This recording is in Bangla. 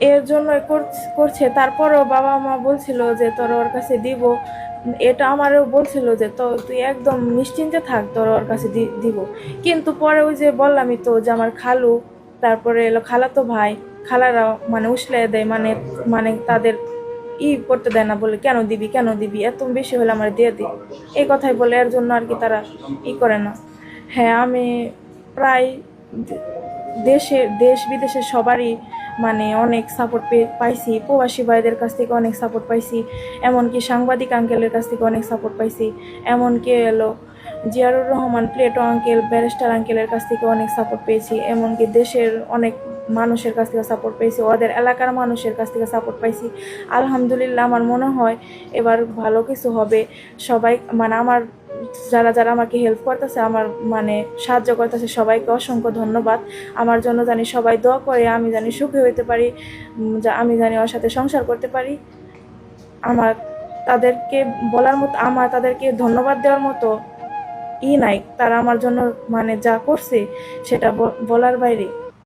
এর জন্য করছে। তারপরও বাবা মা বলছিল যে তোর ওর কাছে দিব, এটা আমারও বলছিল যে তো তুই একদম নিশ্চিন্তে থাক, তোর ওর কাছে দিব। কিন্তু পরে ওই যে বললামই তো যে আমার খালু, তারপরে এলো খালাতো ভাই, খালারা মানে উসলে দেয়, মানে মানে তাদের করতে দেয় না, বলে কেন দিবি কেন দিবি, এত বেশি হলে আমার দিয়ে দি, এই কথাই বলে। এর জন্য আর কি তারা করে না। হ্যাঁ, আমি প্রায় দেশ বিদেশের সবারই মানে অনেক সাপোর্ট পাইছি, প্রবাসী ভাইদের কাছ থেকে অনেক সাপোর্ট পাইছি, এমনকি সাংবাদিক আঙ্কেলের কাছ থেকে অনেক সাপোর্ট পাইছি, এমনকি এলো জিয়ারুর রহমান প্লেটো আঙ্কেল, ব্যারিস্টার আঙ্কেলের কাছ থেকে অনেক সাপোর্ট পেয়েছি, এমনকি দেশের অনেক মানুষের কাছ থেকে সাপোর্ট পেয়েছি, ওদের এলাকার মানুষের কাছ থেকে সাপোর্ট পাইছি। আলহামদুলিল্লাহ, আমার মনে হয় এবার ভালো কিছু হবে। সবাই মানে আমার যারা যারা আমাকে হেল্প করতেছে, আমার মানে সাহায্য করতেছে, সবাইকে অসংখ্য ধন্যবাদ। আমার জন্য জানি সবাই দোয়া করে, আমি জানি সুখী হইতে পারি, আমি জানি ওর সাথে সংসার করতে পারি। আমার তাদেরকে বলার মতো, আমার তাদেরকে ধন্যবাদ দেওয়ার মতো নাই, তারা আমার জন্য মানে যা করছে সেটা বলার বাইরে।